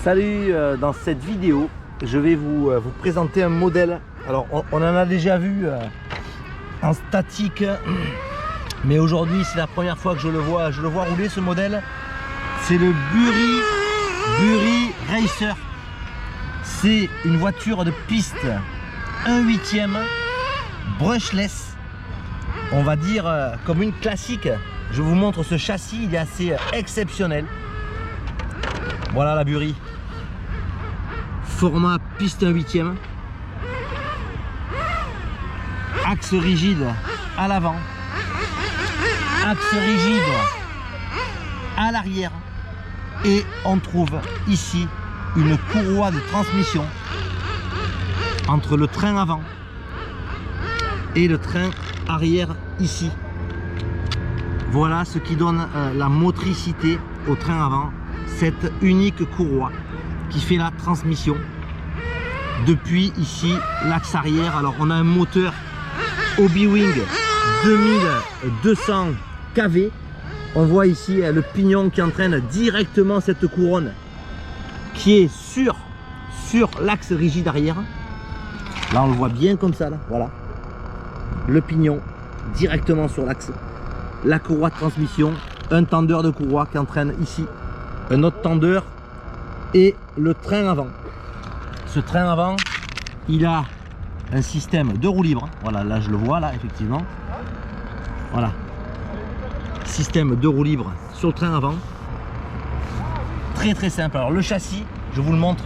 Salut, dans cette vidéo, je vais vous présenter un modèle. Alors, on en a déjà vu en statique, mais aujourd'hui, c'est la première fois que je le vois rouler ce modèle. C'est le Bury Racer. C'est une voiture de piste 1/8 brushless, on va dire comme une classique. Je vous montre ce châssis, il est assez exceptionnel. Voilà la Bury, format piste 1/8, axe rigide à l'avant, axe rigide à l'arrière, et on trouve ici une courroie de transmission entre le train avant et le train arrière ici. Voilà ce qui donne la motricité au train avant, cette unique courroie qui fait la transmission depuis ici l'axe arrière. Alors on a un moteur Hobbywing 2200 kV. On voit ici le pignon qui entraîne directement cette couronne qui est sur l'axe rigide arrière. Là on le voit bien comme ça, là. Voilà le pignon directement sur l'axe, la courroie de transmission, un tendeur de courroie qui entraîne ici un autre tendeur et le train avant. Ce train avant, il a un système de roue libre. Voilà, là je le vois, là effectivement. Voilà, système de roue libre sur le train avant. Très simple. Alors le châssis, je vous le montre,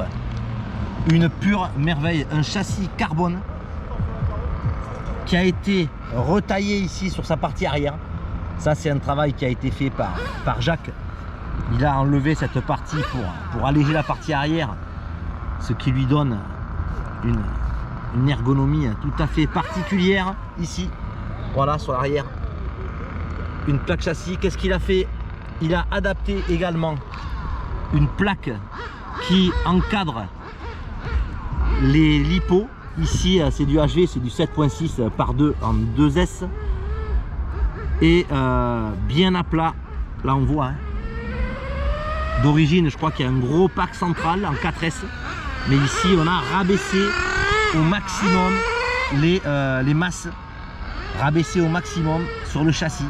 une pure merveille, un châssis carbone qui a été retaillé ici sur sa partie arrière. Ça c'est un travail qui a été fait par Jacques. Il a enlevé cette partie pour alléger la partie arrière, ce qui lui donne une ergonomie tout à fait particulière ici. Voilà, sur l'arrière, une plaque châssis. Qu'est-ce qu'il a fait? Il a adapté également une plaque qui encadre les lipots. Ici c'est du HV, c'est du 7.6 par 2 en 2S, et bien à plat. Là on voit, hein. D'origine je crois qu'il y a un gros pack central en 4S, mais ici on a rabaissé au maximum les masses, rabaissé au maximum sur le châssis.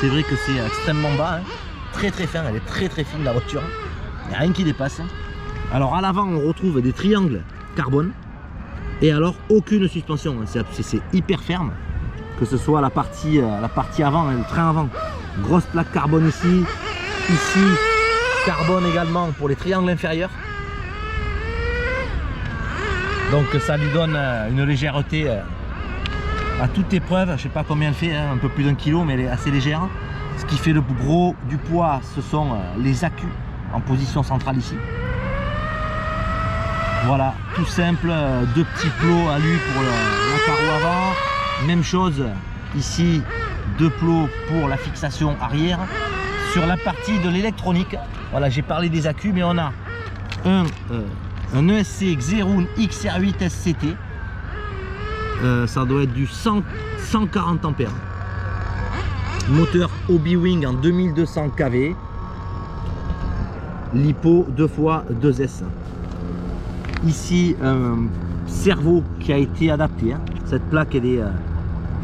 C'est vrai que c'est extrêmement bas, hein. Très fin, elle est très fine la voiture, il n'y a rien qui dépasse. Alors à l'avant on retrouve des triangles carbone, et alors aucune suspension, c'est hyper ferme, que ce soit la partie avant, hein, le train avant, grosse plaque carbone ici carbone également pour les triangles inférieurs. Donc ça lui donne une légèreté à toute épreuve. Je sais pas combien elle fait, hein, un peu plus d'1 kg, mais elle est assez légère. Ce qui fait le gros du poids, ce sont les accus en position centrale ici. Voilà, tout simple, 2 petits plots alu pour la carreau avant. Même chose ici, 2 plots pour la fixation arrière. Sur la partie de l'électronique, voilà, j'ai parlé des accus, mais on a un ESC Xeroon XR8 SCT. Ça doit être du 140 ampères. Moteur Hobbywing en 2200 kV. Lipo 2x2S. Ici un cerveau qui a été adapté, hein. Cette plaque elle est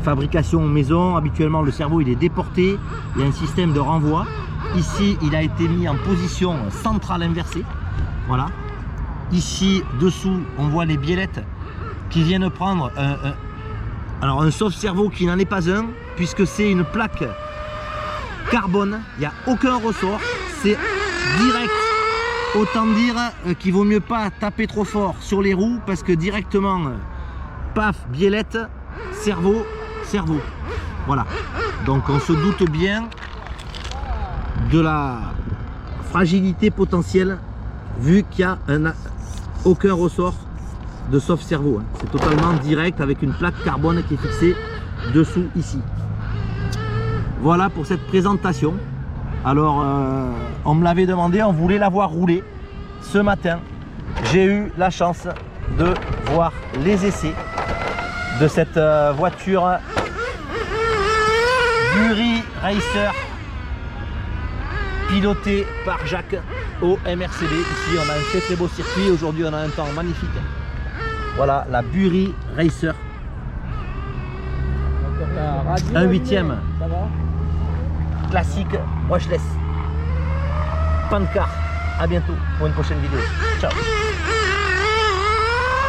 fabrication maison. Habituellement le cerveau il est déporté, il y a un système de renvoi. Ici il a été mis en position centrale inversée. Voilà, ici dessous on voit les biellettes qui viennent prendre alors un sauve-cerveau qui n'en est pas un, puisque c'est une plaque carbone, il n'y a aucun ressort, c'est direct. Autant dire qu'il vaut mieux pas taper trop fort sur les roues, parce que directement paf, biellette, cerveau. Voilà, donc on se doute bien de la fragilité potentielle, vu qu'il n'y a aucun ressort de sauve-cerveau, hein. C'est totalement direct avec une plaque carbone qui est fixée dessous ici. Voilà pour cette présentation. Alors on me l'avait demandé, on voulait la voir rouler. Ce matin j'ai eu la chance de voir les essais de cette voiture Bury Racer pilotée par Jacques. au MRCB. Ici, on a un très beau circuit. Aujourd'hui, on a un temps magnifique. Voilà, la Bury Racer. Un 8e. Classique brushless. Pancar. À bientôt pour une prochaine vidéo. Ciao.